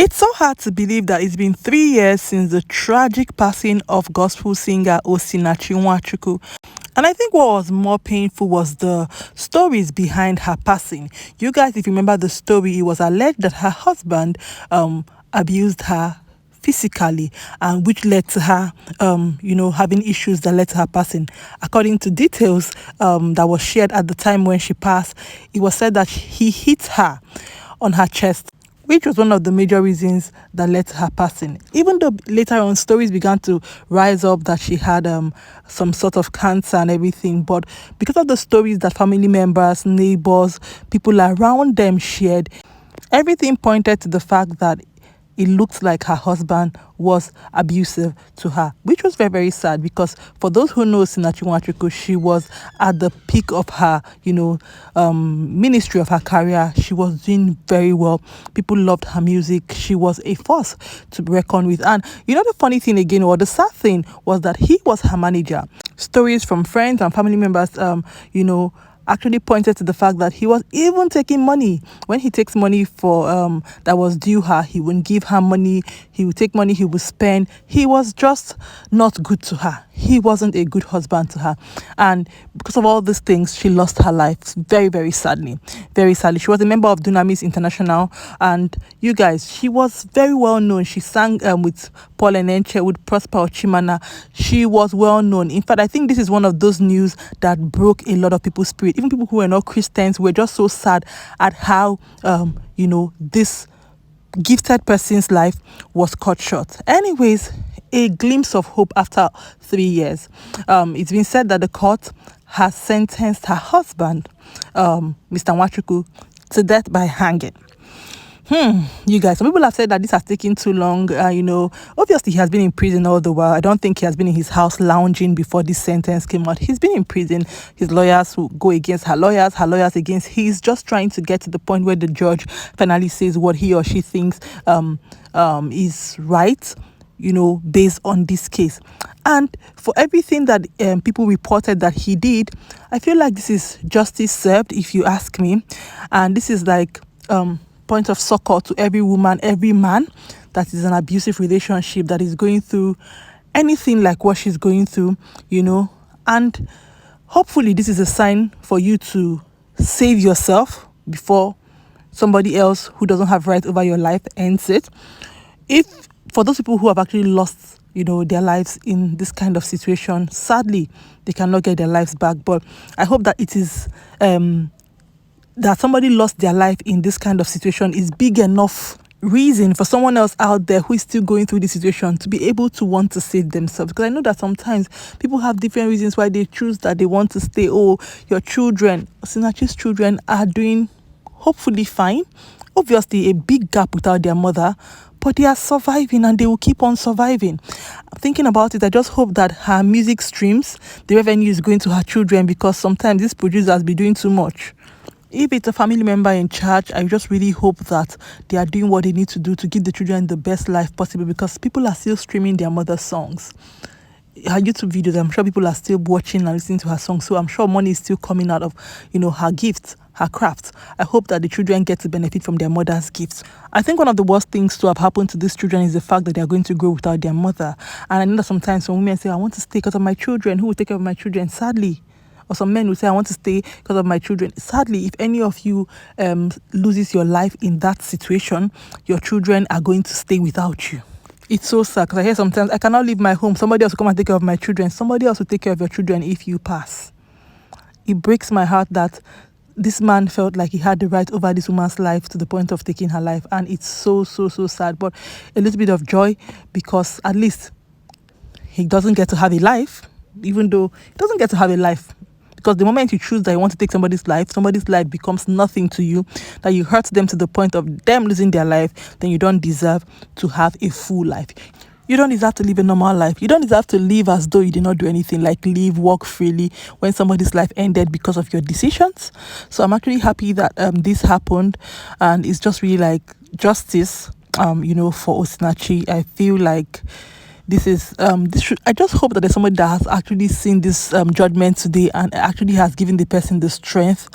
It's so hard to believe that it's been 3 years since the tragic passing of gospel singer Osinachi Nwachukwu. And I think what was more painful was the stories behind her passing. You guys, if you remember the story, it was alleged that her husband abused her physically, and which led to her having issues that led to her passing. According to details that was shared at the time when she passed, it was said that he hit her on her chest, which was one of the major reasons that led to her passing. Even though later on stories began to rise up that she had some sort of cancer and everything, but because of the stories that family members, neighbors, people around them shared, everything pointed to the fact that it looked like her husband was abusive to her, which was very, very sad, because for those who know Osinachi Nwachukwu, she was at the peak of her, ministry of her career. She was doing very well. People loved her music. She was a force to be reckoned with. And the funny thing again, or the sad thing, was that he was her manager. Stories from friends and family members, actually pointed to the fact that he was even taking money. When he takes money for that was due her, he wouldn't give her money. He would take money, he would spend. He was just not good to her. He wasn't a good husband to her. And because of all these things, she lost her life very, very sadly. Very sadly. She was a member of Dunamis International. And you guys, she was very well known. She sang with Paul Enenche, with Prosper Ochimana. She was well known. In fact, I think this is one of those news that broke a lot of people's spirit. Even people who were not Christians were just so sad at how, this gifted person's life was cut short. Anyways, a glimpse of hope after 3 years. It's been said that the court has sentenced her husband, Mr. Nwachukwu, to death by hanging. You guys, some people have said that this has taken too long. Obviously he has been in prison all the while. I don't think he has been in his house lounging before this sentence came out. He's been in prison. His lawyers will go against her lawyers against. He's just trying to get to the point where the judge finally says what he or she thinks is right, based on this case. And for everything that people reported that he did, I feel like this is justice served, if you ask me. And this is like point of succor to every woman, every man that is an abusive relationship, that is going through anything like what she's going through, and hopefully this is a sign for you to save yourself before somebody else who doesn't have right over your life ends it. If for those people who have actually lost their lives in this kind of situation, sadly they cannot get their lives back, but I hope that it is that somebody lost their life in this kind of situation is big enough reason for someone else out there who is still going through this situation to be able to want to save themselves. Because I know that sometimes people have different reasons why they choose that they want to stay. Oh, your children, Osinachi's children, are doing hopefully fine. Obviously a big gap without their mother, but they are surviving and they will keep on surviving. Thinking about it, I just hope that her music streams, the revenue is going to her children, because sometimes these producers be doing too much. If it's a family member in charge, I just really hope that they are doing what they need to do to give the children the best life possible, because people are still streaming their mother's songs. Her YouTube videos, I'm sure people are still watching and listening to her songs. So I'm sure money is still coming out of, her gifts, her crafts. I hope that the children get to benefit from their mother's gifts. I think one of the worst things to have happened to these children is the fact that they are going to grow without their mother. And I know that sometimes when women say, I want to stay because of my children, who will take care of my children? Sadly, or some men will say, I want to stay because of my children. Sadly, if any of you loses your life in that situation, your children are going to stay without you. It's so sad, because I hear sometimes, I cannot leave my home. Somebody else will come and take care of my children. Somebody else will take care of your children if you pass. It breaks my heart that this man felt like he had the right over this woman's life to the point of taking her life. And it's so, so, so sad. But a little bit of joy, because at least he doesn't get to have a life, even though he doesn't get to have a life. Because the moment you choose that you want to take somebody's life becomes nothing to you, that you hurt them to the point of them losing their life, then you don't deserve to have a full life. You don't deserve to live a normal life. You don't deserve to live as though you did not do anything, like live, walk freely, when somebody's life ended because of your decisions. So I'm actually happy that this happened, and it's just really like justice, for Osinachi. I feel like this is I just hope that there's somebody that has actually seen this judgment today and actually has given the person the strength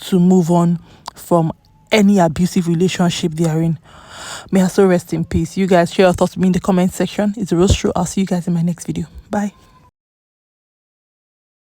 to move on from any abusive relationship they are in. May her soul rest in peace. You guys share your thoughts with me in the comment section. It's a Rose Show. I'll see you guys in my next video. Bye.